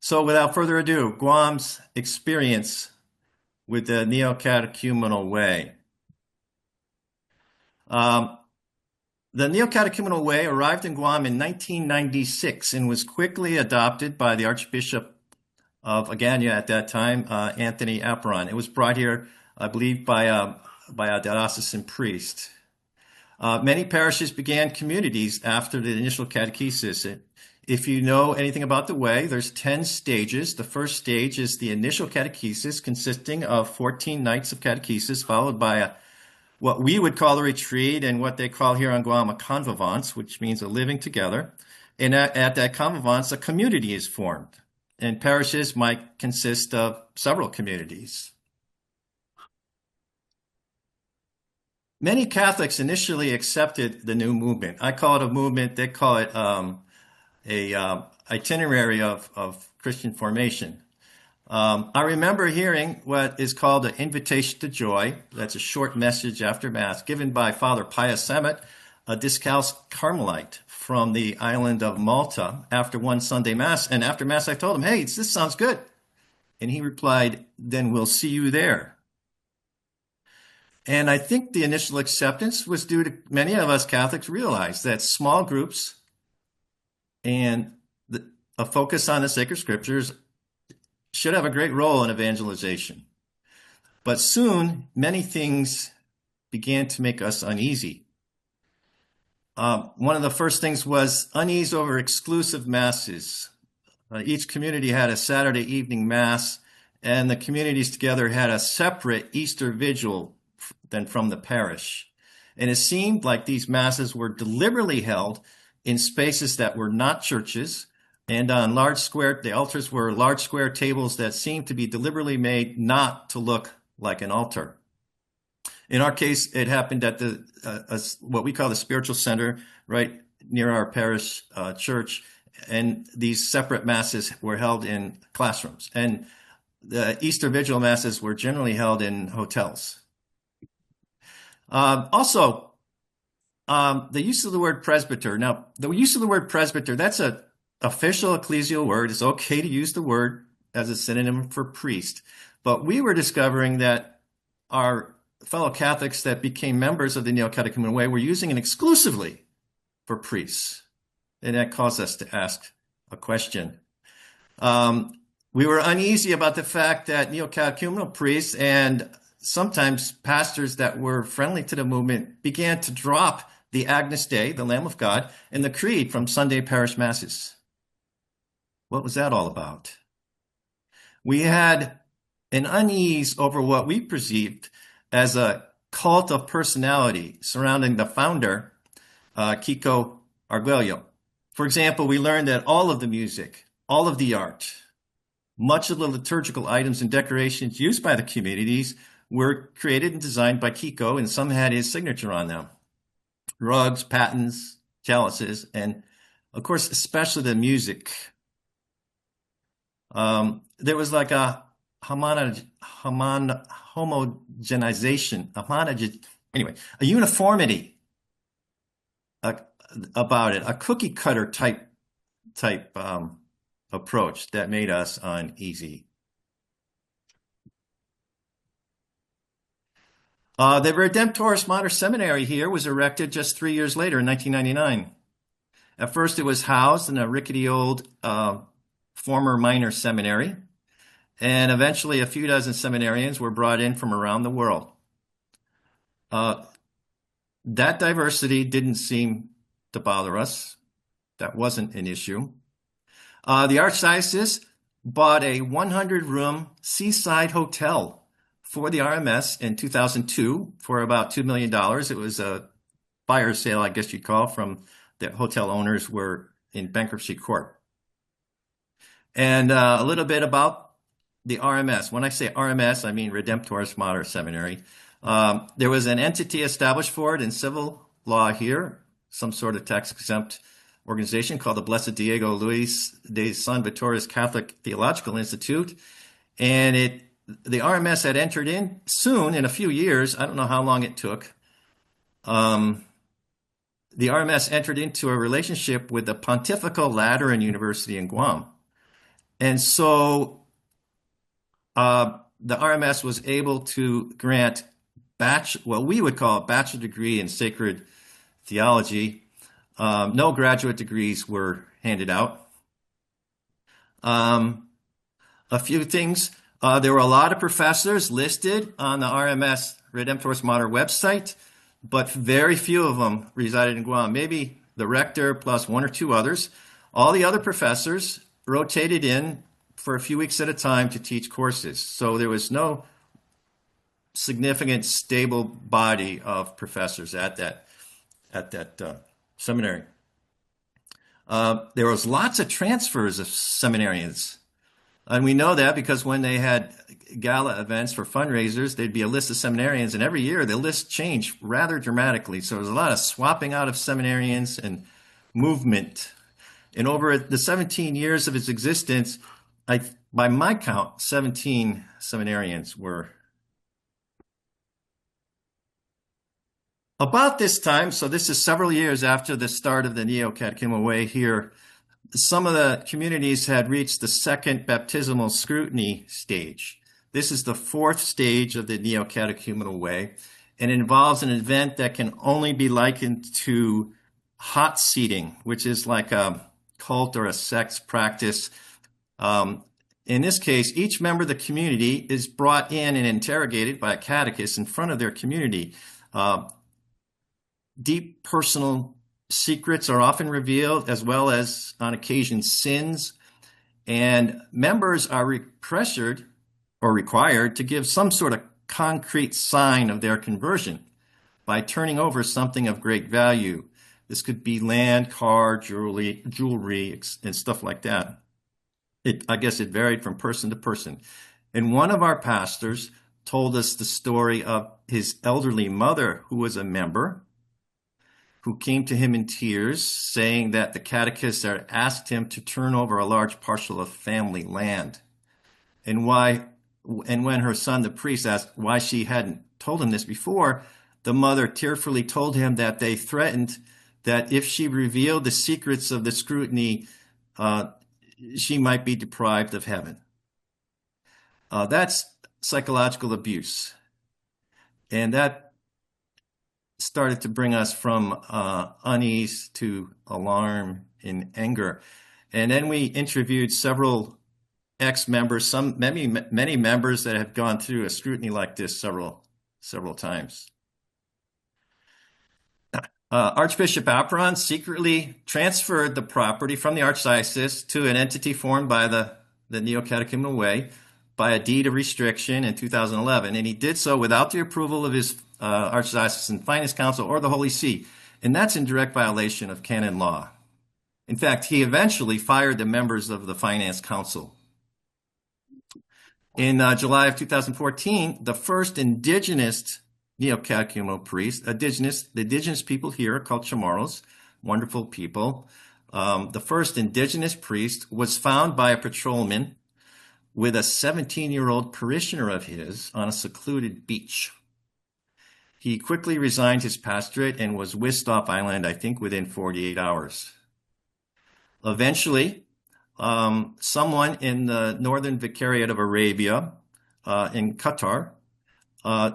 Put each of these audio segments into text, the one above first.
So without further ado, Guam's experience with the Neocatechumenal Way. Um, the Neocatechumenal Way arrived in Guam in 1996 and was quickly adopted by the Archbishop of Agana at that time, Anthony Apparon. It was brought here, I believe, by a diocesan priest. Many parishes began communities after the initial catechesis. If you know anything about the way, there's 10 stages. The first stage is the initial catechesis, consisting of 14 nights of catechesis, followed by what we would call a retreat and what they call here on Guam a convivance, which means a living together. And at that convivance, a community is formed. And parishes might consist of several communities. Many Catholics initially accepted the new movement. I call it a movement. They call it a itinerary of Christian formation. I remember hearing what is called an invitation to joy. That's a short message after Mass given by Father Pius Sammet, a Discalced Carmelite from the island of Malta, after one Sunday Mass. And after Mass, I told him, "Hey, this sounds good." And he replied, "Then we'll see you there." And I think the initial acceptance was due to many of us Catholics realize that small groups and a focus on the sacred scriptures should have a great role in evangelization. But soon, many things began to make us uneasy. One of the first things was unease over exclusive masses. Each community had a Saturday evening mass, and the communities together had a separate Easter vigil than from the parish. And it seemed like these masses were deliberately held in spaces that were not churches, and on the altars were large square tables that seemed to be deliberately made not to look like an altar. In our case, it happened at what we call the spiritual center, right near our parish church, and these separate masses were held in classrooms. And the Easter Vigil masses were generally held in hotels. Also, the use of the word presbyter. Now, the use of the word presbyter, that's an official ecclesial word. It's okay to use the word as a synonym for priest. But we were discovering that our fellow Catholics that became members of the Neocatechumenal Way were using it exclusively for priests. And that caused us to ask a question. We were uneasy about the fact that neocatechumenal priests and sometimes pastors that were friendly to the movement began to drop the Agnus Dei, the Lamb of God, and the Creed from Sunday parish masses. What was that all about? We had an unease over what we perceived as a cult of personality surrounding the founder, Kiko Arguello. For example, we learned that all of the music, all of the art, much of the liturgical items and decorations used by the communities were created and designed by Kiko, and some had his signature on them. Rugs, patens, chalices, and of course, especially the music. There was like a a uniformity about it, a cookie cutter type approach that made us uneasy. The Redemptoris Mater Seminary here was erected just 3 years later in 1999. At first, it was housed in a rickety old former minor seminary, and eventually a few dozen seminarians were brought in from around the world. That diversity didn't seem to bother us. That wasn't an issue. The Archdiocese bought a 100-room seaside hotel for the RMS in 2002 for about $2 million. It was a fire sale, I guess you'd call, from the hotel owners were in bankruptcy court. And a little bit about the RMS. When I say RMS, I mean Redemptoris Mater Seminary. There was an entity established for it in civil law here, some sort of tax-exempt organization called the Blessed Diego Luis de San Vittorius Catholic Theological Institute. And the RMS had entered in soon, in a few years. I don't know how long it took. The RMS entered into a relationship with the Pontifical Lateran University in Guam. And so the RMS was able to grant what we would call a bachelor degree in sacred theology. No graduate degrees were handed out. A few things. There were a lot of professors listed on the RMS Redemptoris Mater website, but very few of them resided in Guam. Maybe the rector plus one or two others. All the other professors rotated in for a few weeks at a time to teach courses. So there was no significant stable body of professors at that seminary. There was lots of transfers of seminarians. And we know that because when they had gala events for fundraisers, there'd be a list of seminarians, and every year the list changed rather dramatically. So there was a lot of swapping out of seminarians and movement. And over the 17 years of its existence, by my count, 17 seminarians were. About this time, so this is several years after the start of the Neocatechumenal Way here, some of the communities had reached the second baptismal scrutiny stage. This is the fourth stage of the Neocatechumenal Way, and it involves an event that can only be likened to hot seating, which is like a cult or a sex practice. In this case, each member of the community is brought in and interrogated by a catechist in front of their community. Deep personal secrets are often revealed, as well as, on occasion, sins. And members are pressured or required to give some sort of concrete sign of their conversion by turning over something of great value. This could be land, car, jewelry, and stuff like that. I guess it varied from person to person. And one of our pastors told us the story of his elderly mother, who was a member, who came to him in tears, saying that the catechist had asked him to turn over a large parcel of family land. And when her son, the priest, asked why she hadn't told him this before, the mother tearfully told him that they threatened that if she revealed the secrets of the scrutiny, she might be deprived of heaven. That's psychological abuse. And that started to bring us from unease to alarm and anger. And then we interviewed several ex-members, many members that have gone through a scrutiny like this several times. Archbishop Apron secretly transferred the property from the archdiocese to an entity formed by the Neocatechumenal Way by a deed of restriction in 2011, and he did so without the approval of his Archdiocesan Finance Council or the Holy See, and that's in direct violation of canon law. In fact, he eventually fired the members of the Finance Council. In July of 2014, the first indigenous Neocatechumenal priest, the indigenous people here are called Chamorros, wonderful people. The first indigenous priest was found by a patrolman with a 17-year-old parishioner of his on a secluded beach. He quickly resigned his pastorate and was whisked off island, I think, within 48 hours. Eventually, someone in the Northern Vicariate of Arabia in Qatar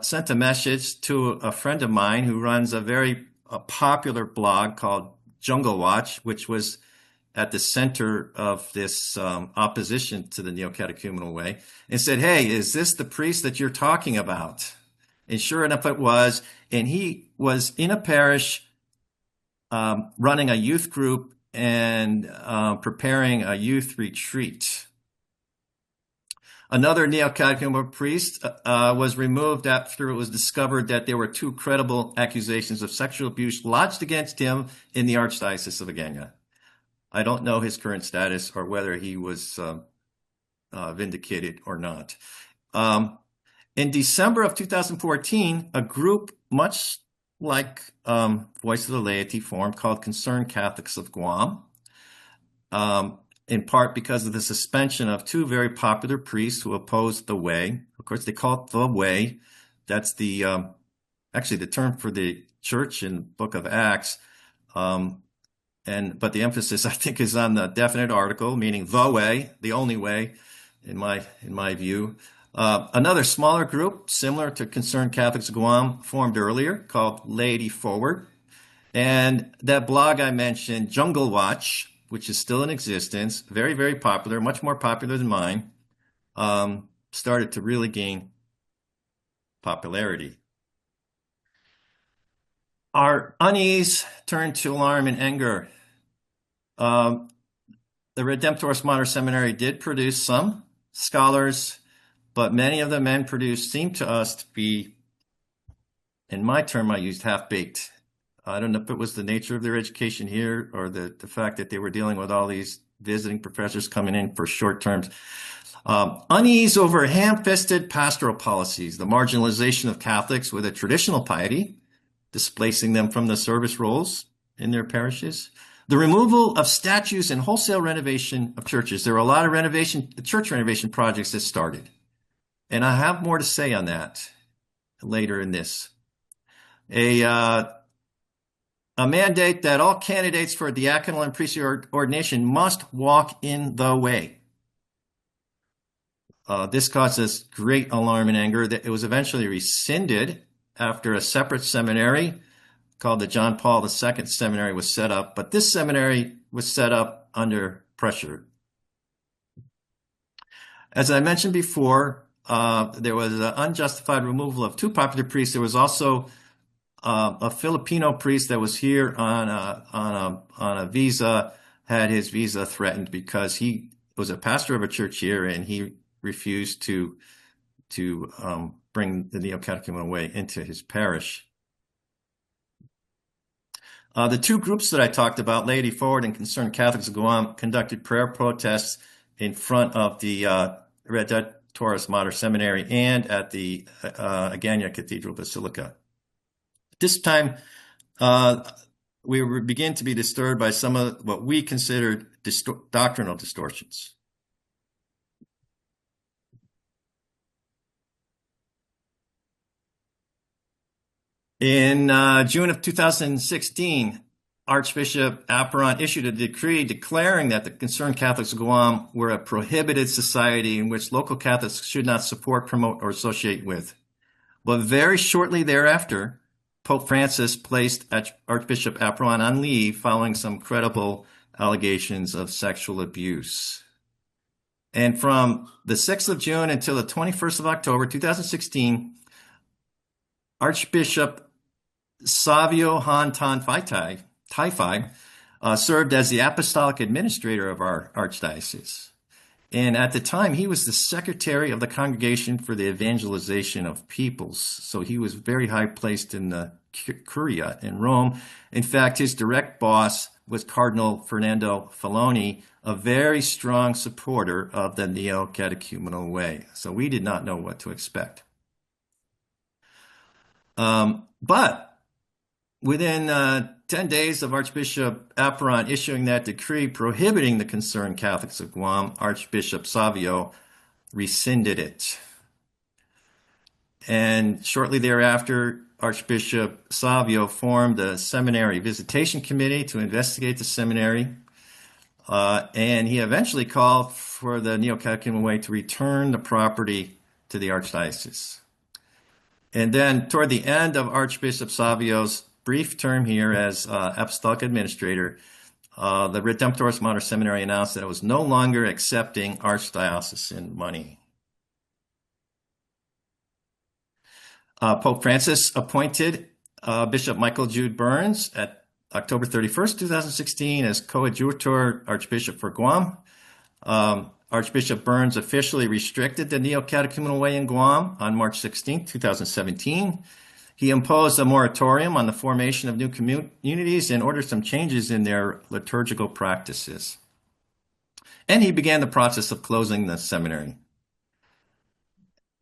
sent a message to a friend of mine who runs a very popular blog called Jungle Watch, which was at the center of this opposition to the Neocatechumenal Way, and said, "Hey, is this the priest that you're talking about?" And sure enough, it was. And he was in a parish running a youth group and preparing a youth retreat. Another Neocatechumenal priest was removed after it was discovered that there were two credible accusations of sexual abuse lodged against him in the Archdiocese of Agena. I don't know his current status or whether he was vindicated or not. In December of 2014, a group much like Voice of the Laity formed called Concerned Catholics of Guam, in part because of the suspension of two very popular priests who opposed the Way. Of course, they call it the Way. That's actually the term for the church in the Book of Acts. but the emphasis, I think, is on the definite article, meaning the way, the only way, in my view. Another smaller group, similar to Concerned Catholics of Guam, formed earlier, called Laity Forward. And that blog I mentioned, Jungle Watch, which is still in existence, very, very popular, much more popular than mine, started to really gain popularity. Our unease turned to alarm and anger. The Redemptoris Mater Seminary did produce some scholars, but many of the men produced seemed to us to be, in my term, I used half-baked. I don't know if it was the nature of their education here or the fact that they were dealing with all these visiting professors coming in for short terms. Unease over ham-fisted pastoral policies, the marginalization of Catholics with a traditional piety, displacing them from the service roles in their parishes. The removal of statues and wholesale renovation of churches. There were a lot of church renovation projects that started. And I have more to say on that later in this. A mandate that all candidates for diaconal and priestly ordination must walk in the way. This caused us great alarm and anger. That it was eventually rescinded after a separate seminary called the John Paul II Seminary was set up, but this seminary was set up under pressure. As I mentioned before, there was an unjustified removal of two popular priests. There was also a Filipino priest that was here on a visa, had his visa threatened because he was a pastor of a church here and he refused to bring the Neocatechumenal Way into his parish. The two groups that I talked about, Laity Forward and Concerned Catholics of Guam, conducted prayer protests in front of the Redemptoris Mater Seminary and at the Agana Cathedral Basilica. This time, we begin to be disturbed by some of what we considered doctrinal distortions. In June of 2016, Archbishop Aparon issued a decree declaring that the Concerned Catholics of Guam were a prohibited society in which local Catholics should not support, promote, or associate with. But very shortly thereafter, Pope Francis placed Archbishop Aparon on leave following some credible allegations of sexual abuse. And from the 6th of June until the 21st of October 2016, Archbishop Savio Han Tan Taifai served as the apostolic administrator of our archdiocese. And at the time, he was the secretary of the Congregation for the Evangelization of Peoples. So he was very high placed in the Curia in Rome. In fact, his direct boss was Cardinal Fernando Filoni, a very strong supporter of the Neocatechumenal Way. So we did not know what to expect. But within 10 days of Archbishop Aparon issuing that decree prohibiting the Concerned Catholics of Guam, Archbishop Savio rescinded it. And shortly thereafter, Archbishop Savio formed a seminary visitation committee to investigate the seminary. And he eventually called for the Neocatechumenal Way to return the property to the archdiocese. And then toward the end of Archbishop Savio's brief term here as apostolic administrator, the Redemptoris Mater Seminary announced that it was no longer accepting archdiocesan money. Pope Francis appointed Bishop Michael Jude Burns at October 31st, 2016 as coadjutor Archbishop for Guam. Archbishop Burns officially restricted the Neocatechumenal Way in Guam on March 16, 2017. He imposed a moratorium on the formation of new communities and ordered some changes in their liturgical practices. And he began the process of closing the seminary.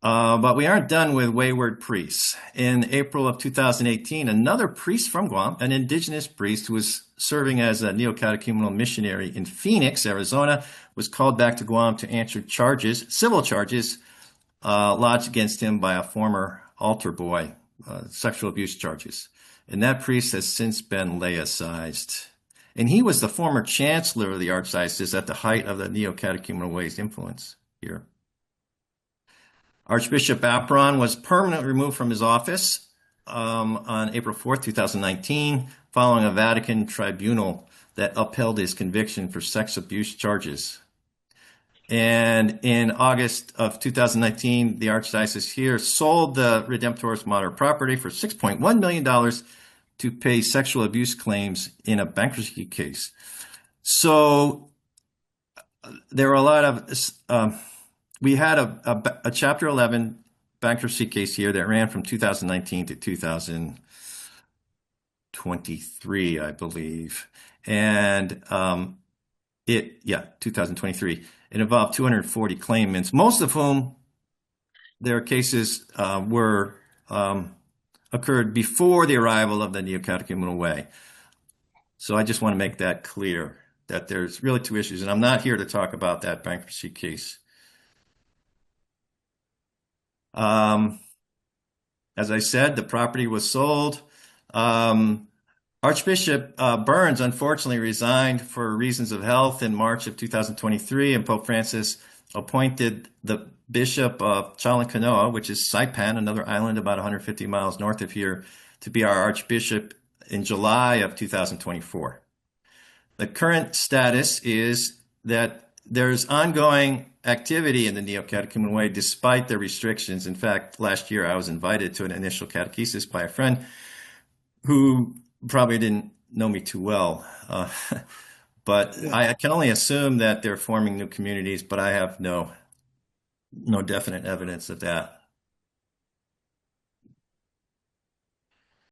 But we aren't done with wayward priests. In April of 2018, another priest from Guam, an indigenous priest who was serving as a neocatechumenal missionary in Phoenix, Arizona, was called back to Guam to answer charges, civil charges, lodged against him by a former altar boy, sexual abuse charges. And that priest has since been laicized. And he was the former chancellor of the archdiocese at the height of the Neocatechumenal Way's influence here. Archbishop Apron was permanently removed from his office on April 4th, 2019, following a Vatican tribunal that upheld his conviction for sex abuse charges. And in August of 2019, the archdiocese here sold the Redemptoris Mater property for $6.1 million to pay sexual abuse claims in a bankruptcy case. So there were a lot of, we had a Chapter 11 bankruptcy case here that ran from 2019 to 2023, I believe. And 2023. It involved 240 claimants, most of whom their cases occurred before the arrival of the Neocatechumenal Way. So I just want to make that clear, that there's really two issues, and I'm not here to talk about that bankruptcy case. As I said, the property was sold. Archbishop Burns unfortunately resigned for reasons of health in March of 2023, and Pope Francis appointed the Bishop of Chalankanoa, which is Saipan, another island about 150 miles north of here, to be our Archbishop in July of 2024. The current status is that there's ongoing activity in the Neocatechumenal Way despite the restrictions. In fact, last year I was invited to an initial catechesis by a friend who probably didn't know me too well. But I can only assume that they're forming new communities, but I have no definite evidence of that.